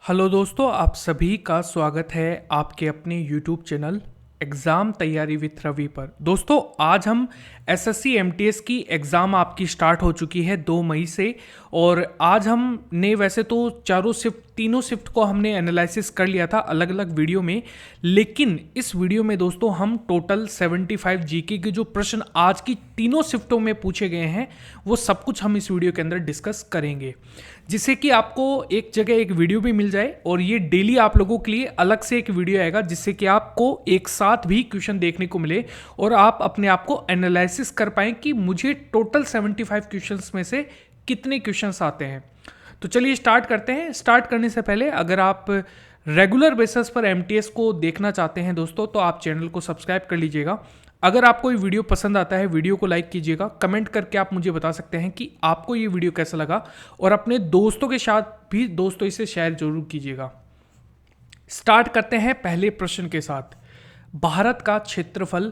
Hello दोस्तों, आप सभी का स्वागत है आपके अपने यूट्यूब चैनल एग्ज़ाम तैयारी विथ रवि पर। दोस्तों, आज हम एसएससी एमटीएस की एग्ज़ाम आपकी स्टार्ट हो चुकी है 2 मई से। और आज हमने वैसे तो तीनों शिफ्ट को हमने एनालिसिस कर लिया था अलग अलग वीडियो में, लेकिन इस वीडियो में दोस्तों हम टोटल 75 जीके के जो प्रश्न आज की तीनों शिफ्टों में पूछे गए हैं वो सब कुछ हम इस वीडियो के अंदर डिस्कस करेंगे, जिससे कि आपको एक जगह एक वीडियो भी मिल जाए और ये डेली आप लोगों के लिए अलग से एक वीडियो आएगा, जिससे कि आपको एक साथ भी क्वेश्चन देखने को मिले और आप अपने आप को एनालिसिस कर पाएं कि मुझे टोटल 75 क्वेश्चंस में से कितने क्वेश्चंस आते हैं। तो चलिए स्टार्ट करते हैं। स्टार्ट करने से पहले अगर आप रेगुलर बेसिस पर एमटीएस को देखना चाहते हैं दोस्तों, तो आप चैनल को सब्सक्राइब कर लीजिएगा। अगर आपको ये वीडियो पसंद आता है, वीडियो को लाइक कीजिएगा। कमेंट करके आप मुझे बता सकते हैं कि आपको ये वीडियो कैसा लगा, और अपने दोस्तों के साथ भी दोस्तों इसे शेयर जरूर कीजिएगा। स्टार्ट करते हैं पहले प्रश्न के साथ। भारत का क्षेत्रफल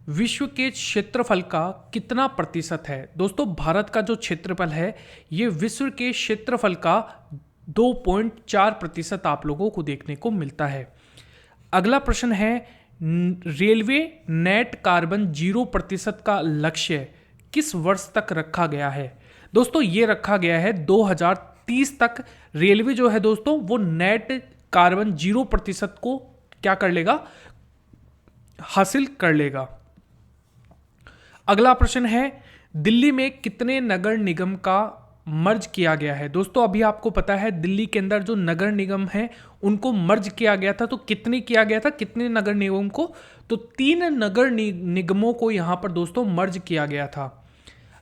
विश्व के क्षेत्रफल का कितना प्रतिशत है? दोस्तों, भारत का जो क्षेत्रफल है ये विश्व के क्षेत्रफल का 2.4% आप लोगों को देखने को मिलता है। अगला प्रश्न है, रेलवे नेट कार्बन 0% का लक्ष्य किस वर्ष तक रखा गया है? दोस्तों, ये रखा गया है 2030 तक। रेलवे जो है दोस्तों वो नेट कार्बन 0% को क्या कर लेगा? हासिल कर लेगा। अगला प्रश्न है, दिल्ली में कितने नगर निगम का मर्ज किया गया है? दोस्तों, अभी आपको पता है दिल्ली के अंदर जो नगर निगम है उनको मर्ज किया गया था। तो कितने किया गया था, कितने नगर निगम को? तो 3 नगर निगमों को यहां पर दोस्तों मर्ज किया गया था।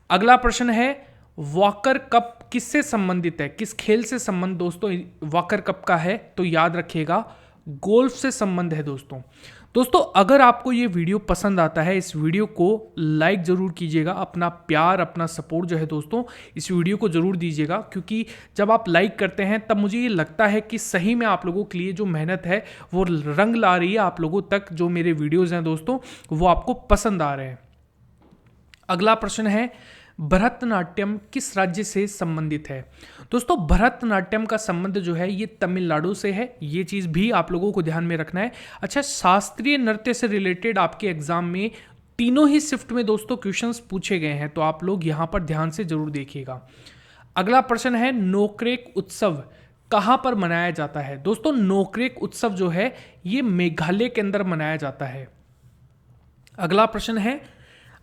अगला प्रश्न है, वॉकर कप किससे संबंधित है? किस खेल से संबंध दोस्तों वॉकर कप का है? तो याद रखिएगा गोल्फ से संबंध है दोस्तों, अगर आपको ये वीडियो पसंद आता है, इस वीडियो को लाइक ज़रूर कीजिएगा। अपना प्यार, अपना सपोर्ट जो है दोस्तों इस वीडियो को ज़रूर दीजिएगा, क्योंकि जब आप लाइक करते हैं तब मुझे ये लगता है कि सही में आप लोगों के लिए जो मेहनत है वो रंग ला रही है। आप लोगों तक जो मेरे वीडियोज़ हैं दोस्तों वो आपको पसंद आ रहे हैं। अगला प्रश्न है, भरतनाट्यम किस राज्य से संबंधित है? दोस्तों, भरतनाट्यम का संबंध जो है ये तमिलनाडु से है। ये चीज़ भी आप लोगों को ध्यान में रखना है। अच्छा, शास्त्रीय नृत्य से रिलेटेड आपके एग्जाम में तीनों ही शिफ्ट में दोस्तों क्वेश्चंस पूछे गए हैं, तो आप लोग यहाँ पर ध्यान से जरूर देखिएगा। अगला प्रश्न है, नोक्रेक उत्सव कहाँ पर मनाया जाता है? दोस्तों, नोक्रेक उत्सव जो है ये मेघालय के अंदर मनाया जाता है। अगला प्रश्न है,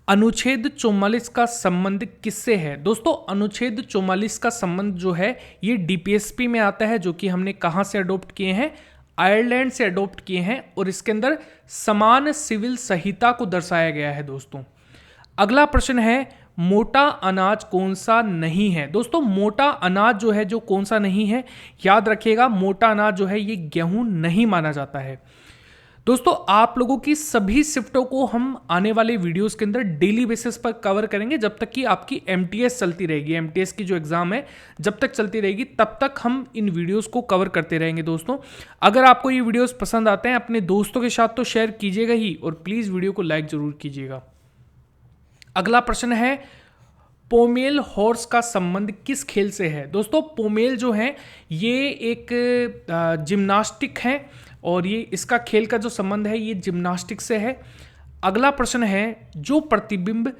अनुच्छेद 44 का संबंध किससे है? दोस्तों, अनुच्छेद 44 का संबंध जो है ये डीपीएसपी में आता है, जो कि हमने कहां से अडॉप्ट किए हैं? आयरलैंड से अडॉप्ट किए हैं, और इसके अंदर समान सिविल संहिता को दर्शाया गया है दोस्तों। अगला प्रश्न है, मोटा अनाज कौन सा नहीं है? दोस्तों, मोटा अनाज जो है जो कौन सा नहीं है, याद रखिएगा मोटा अनाज जो है ये गेहूं नहीं माना जाता है। दोस्तों, आप लोगों की सभी शिफ्टों को हम आने वाले वीडियोस के अंदर डेली बेसिस पर कवर करेंगे, जब तक कि आपकी एमटीएस चलती रहेगी। एमटीएस की जो एग्जाम है जब तक चलती रहेगी तब तक हम इन वीडियोस को कवर करते रहेंगे दोस्तों। अगर आपको ये वीडियोस पसंद आते हैं अपने दोस्तों के साथ तो शेयर कीजिएगा ही, और प्लीज़ वीडियो को लाइक ज़रूर कीजिएगा। अगला प्रश्न है, पोमेल हॉर्स का संबंध किस खेल से है? दोस्तों, पोमेल जो है ये एक जिम्नास्टिक है, और ये इसका खेल का जो संबंध है ये जिम्नास्टिक से है। अगला प्रश्न है, जो प्रतिबिंब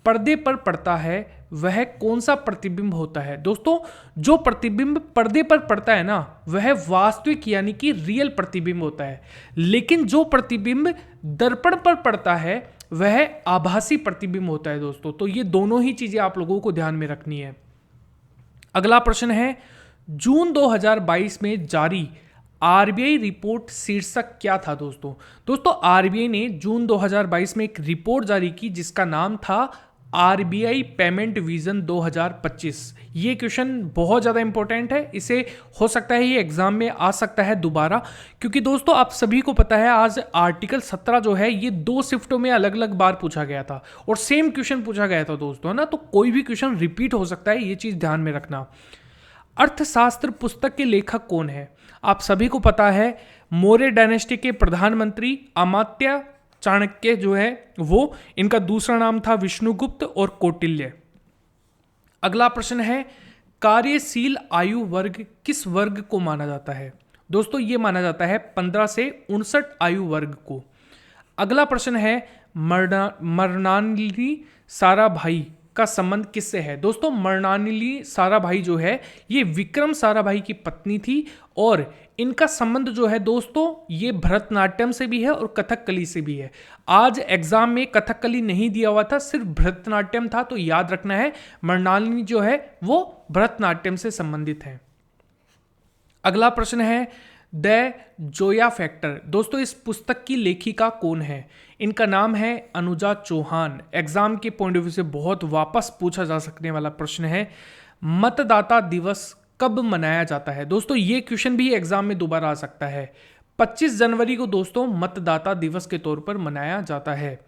पर्दे पर पड़ता है वह कौन सा प्रतिबिंब होता है? दोस्तों, जो प्रतिबिंब पर्दे पर पड़ता है ना वह वास्तविक यानी कि रियल प्रतिबिंब होता है, लेकिन जो प्रतिबिंब दर्पण पर पड़ता है वह आभासी प्रतिबिंब होता है दोस्तों। तो ये दोनों ही चीजें आप लोगों को ध्यान में रखनी है। अगला प्रश्न है, जून 2022 में जारी आरबीआई रिपोर्ट शीर्षक क्या था? दोस्तों आरबीआई ने जून 2022 में एक रिपोर्ट जारी की जिसका नाम था आरबीआई पेमेंट विजन 2025। ये क्वेश्चन बहुत ज़्यादा इंपॉर्टेंट है, इसे हो सकता है ये एग्जाम में आ सकता है दोबारा, क्योंकि दोस्तों आप सभी को पता है आज आर्टिकल 17 जो है ये 2 शिफ्टों में अलग अलग बार पूछा गया था और सेम क्वेश्चन पूछा गया था दोस्तों, है ना। तो कोई भी क्वेश्चन रिपीट हो सकता है, ये चीज़ ध्यान में रखना। अर्थशास्त्र पुस्तक के लेखक कौन है? आप सभी को पता है मौर्य डायनेस्टी के प्रधानमंत्री अमात्य चाणक्य जो है वो, इनका दूसरा नाम था विष्णुगुप्त और कौटिल्य। अगला प्रश्न है, कार्यशील आयु वर्ग किस वर्ग को माना जाता है? दोस्तों ये माना जाता है 15 से 59 आयु वर्ग को। अगला प्रश्न है मृणालिनी साराभाई का संबंध किससे है? दोस्तों मृणालिनी साराभाई जो है ये विक्रम साराभाई की पत्नी थी और इनका संबंध जो है दोस्तों ये भरतनाट्यम से भी है और कथकली से भी है। आज एग्जाम में कथकली नहीं दिया हुआ था, सिर्फ भरतनाट्यम था, तो याद रखना है मृणालिनी जो है वो भरतनाट्यम से संबंधित है। अगला प्रश्न है द जोया फैक्टर। दोस्तों इस पुस्तक की लेखिका कौन है? इनका नाम है अनुजा चौहान। एग्जाम के पॉइंट ऑफ व्यू से बहुत वापस पूछा जा सकने वाला प्रश्न है। मतदाता दिवस कब मनाया जाता है? दोस्तों ये क्वेश्चन भी एग्जाम में दोबारा आ सकता है। 25 जनवरी को दोस्तों मतदाता दिवस के तौर पर मनाया जाता है।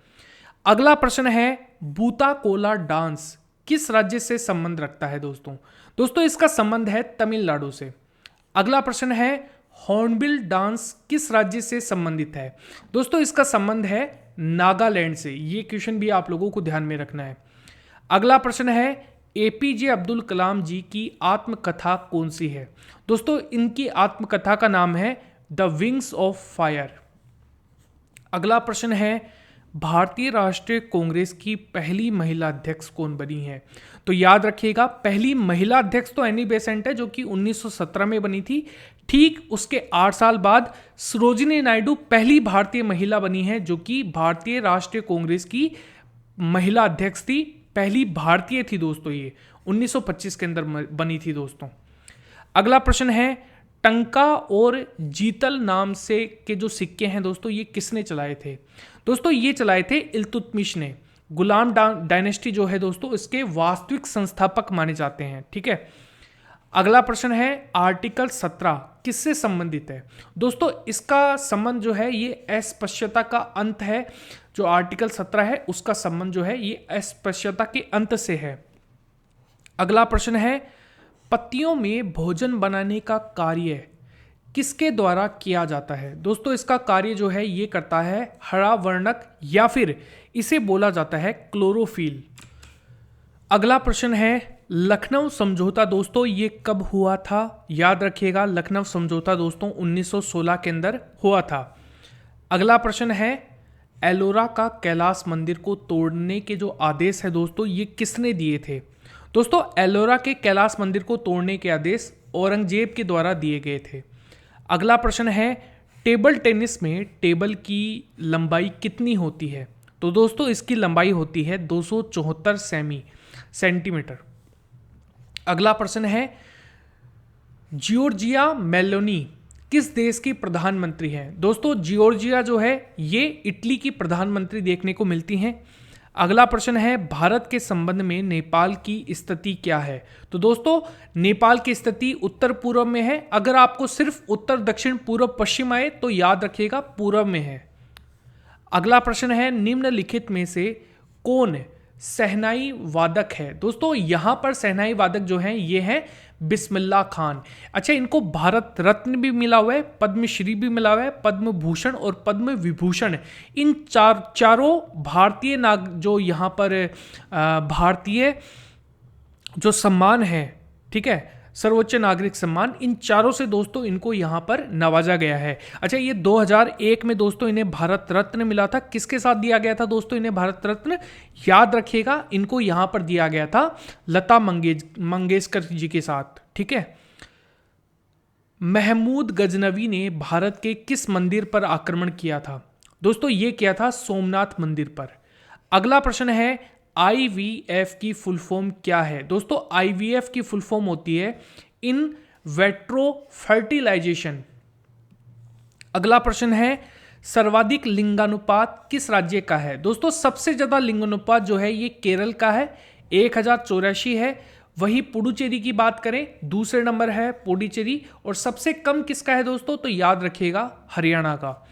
अगला प्रश्न है बूता कोला डांस किस राज्य से संबंध रखता है? दोस्तों इसका संबंध है तमिलनाडु से। अगला प्रश्न है हॉर्नबिल डांस किस राज्य से संबंधित है? दोस्तों इसका संबंध है नागालैंड से। ये क्वेश्चन भी आप लोगों को ध्यान में रखना है। अगला प्रश्न है एपीजे अब्दुल कलाम जी की आत्मकथा कौन सी है? दोस्तों इनकी आत्मकथा का नाम है द विंग्स ऑफ फायर। अगला प्रश्न है भारतीय राष्ट्रीय कांग्रेस की पहली महिला अध्यक्ष कौन बनी है? तो याद रखिएगा पहली महिला अध्यक्ष तो एनी बेसेंट है जो कि 1917 में बनी थी। ठीक उसके 8 साल बाद सरोजिनी नायडू पहली भारतीय महिला बनी है जो कि भारतीय राष्ट्रीय कांग्रेस की महिला अध्यक्ष थी, पहली भारतीय थी दोस्तों। ये 1925 के अंदर बनी थी दोस्तों। अगला प्रश्न है टंका और जीतल नाम से के जो सिक्के हैं दोस्तों ये किसने चलाए थे? दोस्तों ये चलाए थे इल्तुतमिश ने। गुलाम डायनेस्टी जो है दोस्तों इसके वास्तविक संस्थापक माने जाते हैं। ठीक है। अगला प्रश्न है आर्टिकल 17 किससे संबंधित है? दोस्तों इसका संबंध जो है ये अस्पृश्यता का अंत है। जो आर्टिकल 17 है उसका संबंध जो है ये अस्पृश्यता के अंत से है। अगला प्रश्न है पत्तियों में भोजन बनाने का कार्य किसके द्वारा किया जाता है? दोस्तों इसका कार्य जो है ये करता है हरा वर्णक या फिर इसे बोला जाता है क्लोरोफिल। अगला प्रश्न है लखनऊ समझौता दोस्तों ये कब हुआ था? याद रखिएगा लखनऊ समझौता दोस्तों 1916 के अंदर हुआ था। अगला प्रश्न है एलोरा का कैलाश मंदिर को तोड़ने के जो आदेश है दोस्तों ये किसने दिए थे? दोस्तों एलोरा के कैलाश मंदिर को तोड़ने के आदेश औरंगजेब के द्वारा दिए गए थे। अगला प्रश्न है टेबल टेनिस में टेबल की लंबाई कितनी होती है? तो दोस्तों इसकी लंबाई होती है 274 सेंटीमीटर। अगला प्रश्न है जियोर्जिया मेलोनी किस देश की प्रधानमंत्री है? दोस्तों जियोर्जिया जो है ये इटली की प्रधानमंत्री देखने को मिलती हैं। अगला प्रश्न है भारत के संबंध में नेपाल की स्थिति क्या है? तो दोस्तों नेपाल की स्थिति उत्तर पूर्व में है। अगर आपको सिर्फ उत्तर दक्षिण पूर्व पश्चिम आए तो याद रखिएगा पूर्व में है। अगला प्रश्न है निम्नलिखित में से कौन सहनाई वादक है? दोस्तों यहां पर सहनाई वादक जो हैं ये हैं बिस्मिल्लाह खान। अच्छा इनको भारत रत्न भी मिला हुआ है, पद्मश्री भी मिला हुआ है, पद्म भूषण और पद्म विभूषण। इन चारों भारतीय जो यहाँ पर भारतीय जो सम्मान है, ठीक है, सर्वोच्च नागरिक सम्मान, इन चारों से दोस्तों इनको यहाँ पर नवाजा गया है। अच्छा ये 2001 में दोस्तों इन्हें भारत रत्न मिला था। किसके साथ दिया गया था दोस्तों इन्हें भारत रत्न? याद रखिएगा इनको यहाँ पर दिया गया था लता मंगेशकर जी के साथ। ठीक है। महमूद गजनवी ने भारत के किस मंदिर पर आक्रमण किया था? दोस्तों ये किया था सोमनाथ मंदिर पर। अगला प्रश्न है IVF की फुल फॉर्म क्या है? दोस्तों IVF की फुल फॉर्म होती है इन वेट्रो फर्टिलाइजेशन। अगला प्रश्न है सर्वाधिक लिंगानुपात किस राज्य का है? दोस्तों सबसे ज्यादा लिंगानुपात जो है ये केरल का है, 1084 है। वही पुडुचेरी की बात करें दूसरे नंबर है पुडुचेरी, और सबसे कम किसका है दोस्तों? तो याद रखिएगा हरियाणा का।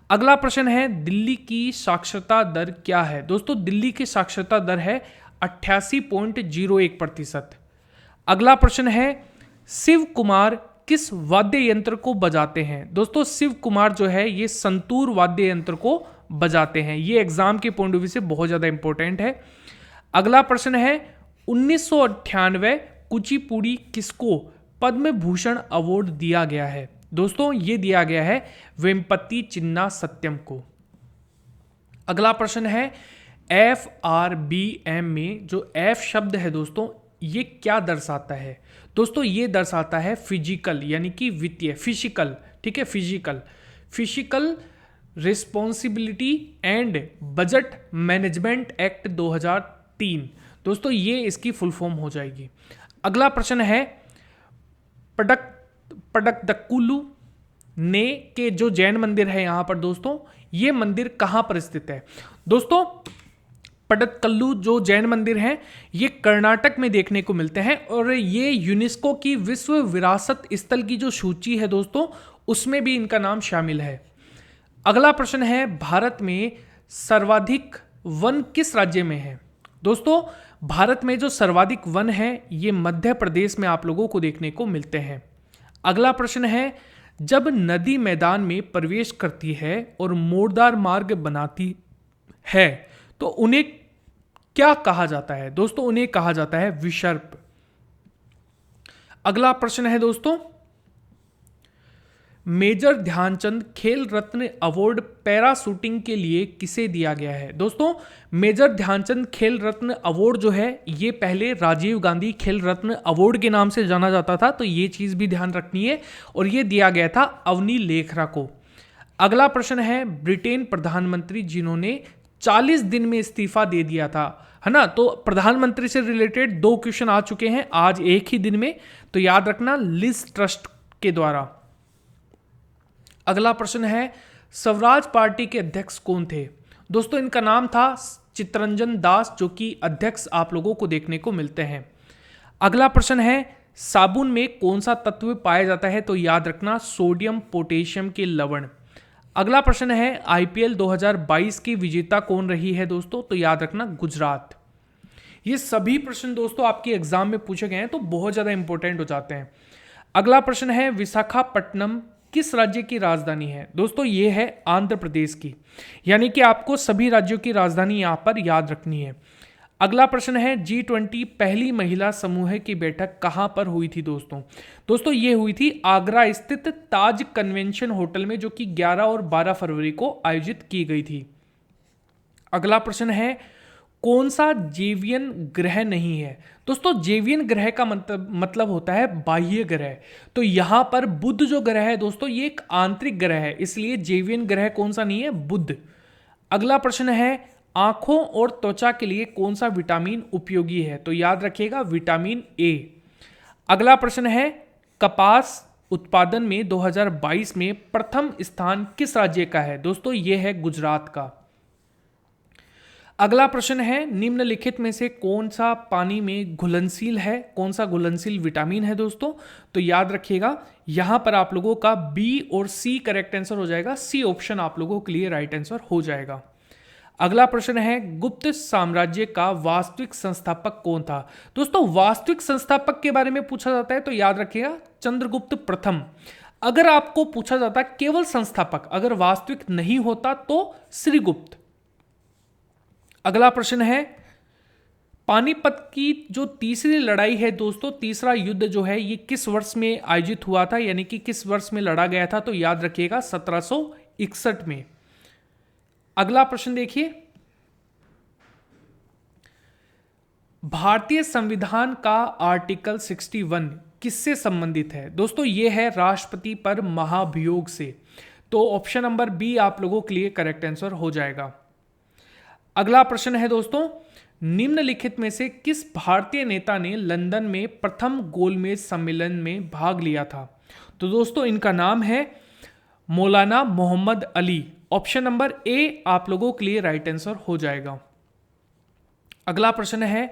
अगला प्रश्न है दिल्ली की साक्षरता दर क्या है? दोस्तों दिल्ली की साक्षरता दर है 88.01%। अगला प्रश्न है शिव कुमार किस वाद्य यंत्र को बजाते हैं? दोस्तों शिव कुमार जो है ये संतूर वाद्य यंत्र को बजाते हैं। ये एग्जाम के पॉइंट ऑफ व्यू से बहुत ज्यादा इंपॉर्टेंट है। अगला प्रश्न है 1998 कुचिपुड़ी किसको पद्म भूषण अवार्ड दिया गया है? दोस्तों ये दिया गया है वेम्पति चिन्ना सत्यम को। अगला प्रश्न है FRBM में जो F शब्द है दोस्तों ये क्या दर्शाता है? दोस्तों ये दर्शाता है फिजिकल यानी कि वित्तीय, फिजिकल, ठीक है, physical responsibility and budget management act 2003। दोस्तों ये इसकी फुल फॉर्म हो जाएगी। अगला प्रश्न है पडक्कदुक्कू ने के जो जैन मंदिर है यहाँ पर दोस्तों, ये मंदिर कहाँ पर स्थित है? दोस्तों पडक्कल्लू जो जैन मंदिर हैं ये कर्नाटक में देखने को मिलते हैं और ये यूनेस्को की विश्व विरासत स्थल की जो सूची है दोस्तों उसमें भी इनका नाम शामिल है। अगला प्रश्न है भारत में सर्वाधिक वन किस राज्य में है? दोस्तों भारत में जो सर्वाधिक वन है ये मध्य प्रदेश में आप लोगों को देखने को मिलते हैं। अगला प्रश्न है जब नदी मैदान में प्रवेश करती है और मोड़दार मार्ग बनाती है तो उन्हें क्या कहा जाता है? दोस्तों उन्हें कहा जाता है विसर्प। अगला प्रश्न है दोस्तों मेजर ध्यानचंद खेल रत्न अवार्ड पैरा शूटिंग के लिए किसे दिया गया है? दोस्तों मेजर ध्यानचंद खेल रत्न अवार्ड जो है ये पहले राजीव गांधी खेल रत्न अवार्ड के नाम से जाना जाता था, तो ये चीज भी ध्यान रखनी है, और ये दिया गया था अवनी लेखरा को। अगला प्रश्न है ब्रिटेन प्रधानमंत्री जिन्होंने 40 दिन में इस्तीफा दे दिया था, है ना, तो प्रधानमंत्री से रिलेटेड 2 क्वेश्चन आ चुके हैं आज एक ही दिन में, तो याद रखना लिज ट्रस्ट के द्वारा। अगला प्रश्न है स्वराज पार्टी के अध्यक्ष कौन थे? दोस्तों इनका नाम था चित्तरंजन दास, जो कि अध्यक्ष आप लोगों को देखने को मिलते हैं। अगला प्रश्न है साबुन में कौन सा तत्व पाया जाता है? तो याद रखना सोडियम पोटेशियम के लवण। अगला प्रश्न है IPL 2022 की विजेता कौन रही है दोस्तों? तो याद रखना गुजरात। ये सभी प्रश्न दोस्तों आपके एग्जाम में पूछे गए हैं तो बहुत ज्यादा इंपॉर्टेंट हो जाते हैं। अगला प्रश्न है विशाखापट्टनम किस राज्य की राजधानी है? दोस्तों ये है आंध्र प्रदेश की, यानी कि आपको सभी राज्यों की राजधानी यहां पर याद रखनी है। अगला प्रश्न है G20 पहली महिला समूह की बैठक कहां पर हुई थी दोस्तों? दोस्तों ये हुई थी आगरा स्थित ताज कन्वेंशन होटल में, जो कि 11 और 12 फरवरी को आयोजित की गई थी। अगला प्रश्न है कौन सा जेवियन ग्रह नहीं है? दोस्तों जेवियन ग्रह का मतलब होता है बाह्य ग्रह, तो यहां पर बुध जो ग्रह है दोस्तों ये एक आंतरिक ग्रह है, इसलिए जेवियन ग्रह कौन सा नहीं है? बुध। अगला प्रश्न है आंखों और त्वचा के लिए कौन सा विटामिन उपयोगी है? तो याद रखिएगा विटामिन ए। अगला प्रश्न है कपास उत्पादन में 2022 में प्रथम स्थान किस राज्य का है? दोस्तों यह है गुजरात का। अगला प्रश्न है निम्नलिखित में से कौन सा पानी में घुलनशील है? कौन सा घुलनशील विटामिन है दोस्तों? तो याद रखिएगा यहां पर आप लोगों का B और C करेक्ट आंसर हो जाएगा, C ऑप्शन आप लोगों के लिए राइट आंसर हो जाएगा। अगला प्रश्न है गुप्त साम्राज्य का वास्तविक संस्थापक कौन था? दोस्तों वास्तविक संस्थापक के बारे में पूछा जाता है तो याद रखिएगा चंद्रगुप्त प्रथम। अगर आपको पूछा जाता है केवल संस्थापक, अगर वास्तविक नहीं होता तो श्रीगुप्त। अगला प्रश्न है पानीपत की जो तीसरी लड़ाई है दोस्तों, तीसरा युद्ध जो है ये किस वर्ष में आयोजित हुआ था, यानी कि किस वर्ष में लड़ा गया था? तो याद रखिएगा 1761 में। अगला प्रश्न देखिए भारतीय संविधान का आर्टिकल 61 किससे संबंधित है? दोस्तों ये है राष्ट्रपति पर महाभियोग से, तो ऑप्शन नंबर B आप लोगों के लिए करेक्ट आंसर हो जाएगा। अगला प्रश्न है दोस्तों निम्नलिखित में से किस भारतीय नेता ने लंदन में प्रथम गोलमेज सम्मेलन में भाग लिया था? तो दोस्तों इनका नाम है Maulana Mohammad Ali. Option number A आप लोगों के लिए राइट आंसर हो जाएगा। अगला प्रश्न है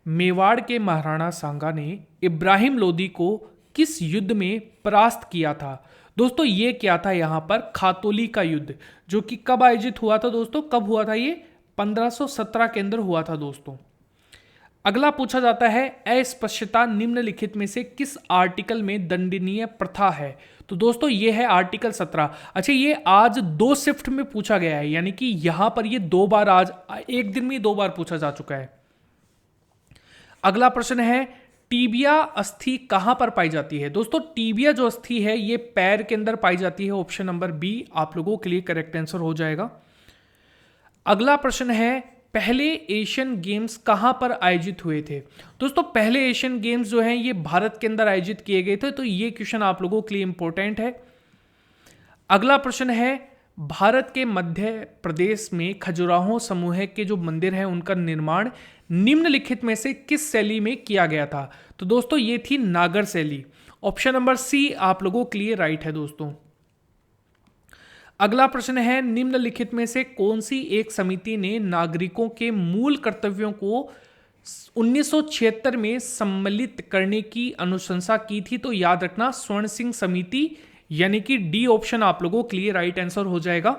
मेवाड़ के महाराणा सांगा ने इब्राहिम लोदी को किस युद्ध में परास्त किया था? दोस्तों ये क्या था यहाँ पर खातोली का युद्ध, जो कि कब आयोजित हुआ था दोस्तों? कब हुआ था ये? 1517 के अंदर हुआ था दोस्तों। अगला पूछा जाता है अस्पृश्यता निम्नलिखित में से किस आर्टिकल में दंडनीय प्रथा है? तो दोस्तों ये है आर्टिकल 17। अच्छा ये आज 2 शिफ्ट में पूछा गया है, यानी कि यहां पर ये 2 बार, आज एक दिन में 2 बार पूछा जा चुका है। अगला प्रश्न है टीबिया अस्थि कहां पर पाई जाती है? दोस्तों टीबिया जो अस्थि है ये पैर के अंदर पाई जाती है। ऑप्शन नंबर बी आप लोगों के लिए करेक्ट आंसर हो जाएगा। अगला प्रश्न है, पहले एशियन गेम्स कहां पर आयोजित हुए थे? दोस्तों पहले एशियन गेम्स जो हैं ये भारत के अंदर आयोजित किए गए थे, तो ये क्वेश्चन आप लोगों के लिए इंपॉर्टेंट है। अगला प्रश्न है, भारत के मध्य प्रदेश में खजुराहो समूह के जो मंदिर हैं उनका निर्माण निम्नलिखित में से किस शैली में किया गया था? तो दोस्तों ये थी नागर शैली। ऑप्शन नंबर सी आप लोगों के लिए राइट है दोस्तों। अगला प्रश्न है, निम्नलिखित में से कौन सी एक समिति ने नागरिकों के मूल कर्तव्यों को 1976 में सम्मिलित करने की अनुशंसा की थी? तो याद रखना स्वर्ण सिंह समिति, यानी कि डी ऑप्शन आप लोगों के लिए राइट आंसर हो जाएगा।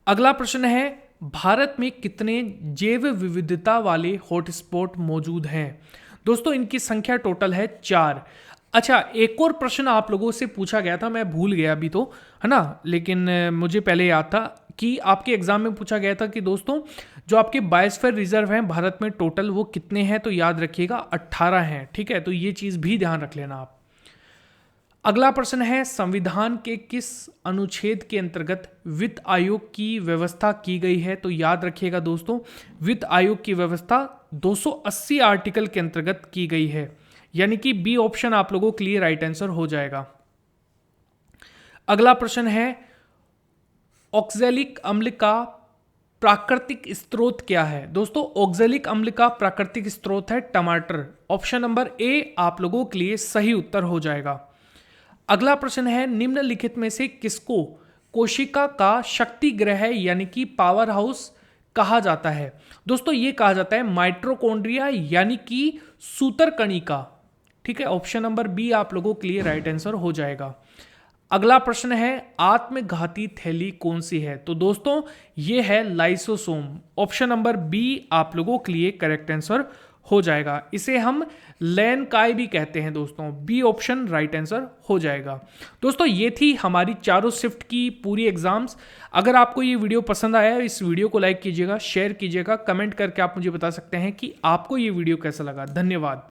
अगला प्रश्न है, भारत में कितने जैव विविधता वाले हॉटस्पॉट मौजूद हैं? दोस्तों इनकी संख्या टोटल है 4। अच्छा, एक और प्रश्न आप लोगों से पूछा गया था, मैं भूल गया अभी तो, है ना, लेकिन मुझे पहले याद था कि आपके एग्जाम में पूछा गया था कि दोस्तों जो आपके बायोस्फीयर रिजर्व हैं भारत में टोटल वो कितने हैं? तो याद रखिएगा 18 हैं। ठीक है, तो ये चीज़ भी ध्यान रख लेना आप। अगला प्रश्न है, संविधान के किस अनुच्छेद के अंतर्गत वित्त आयोग की व्यवस्था की गई है? तो याद रखिएगा दोस्तों, वित्त आयोग की व्यवस्था 280 आर्टिकल के अंतर्गत की गई है, यानी कि बी ऑप्शन आप लोगों के लिए राइट आंसर हो जाएगा। अगला प्रश्न है, ऑक्जेलिक अम्ल का प्राकृतिक स्रोत क्या है? दोस्तों ऑक्जेलिक अम्ल का प्राकृतिक स्रोत है टमाटर। ऑप्शन नंबर ए आप लोगों के लिए सही उत्तर हो जाएगा। अगला प्रश्न है, निम्नलिखित में से किसको कोशिका का शक्ति ग्रह यानी कि पावर हाउस कहा जाता है? दोस्तों ये कहा जाता है माइटोकॉन्ड्रिया यानी कि सूत्रकणिका। ठीक है, ऑप्शन नंबर बी आप लोगों के लिए राइट आंसर हो जाएगा। अगला प्रश्न है, आत्मघाती थैली कौन सी है? तो दोस्तों ये है लाइसोसोम। ऑप्शन नंबर बी आप लोगों के लिए करेक्ट आंसर हो जाएगा। इसे हम लैनकाई भी कहते हैं दोस्तों, बी ऑप्शन राइट आंसर हो जाएगा। दोस्तों ये थी हमारी चारों शिफ्ट की पूरी एग्जाम्स। अगर आपको ये वीडियो पसंद आया, इस वीडियो को लाइक कीजिएगा, शेयर कीजिएगा, कमेंट करके आप मुझे बता सकते हैं कि आपको ये वीडियो कैसा लगा। धन्यवाद।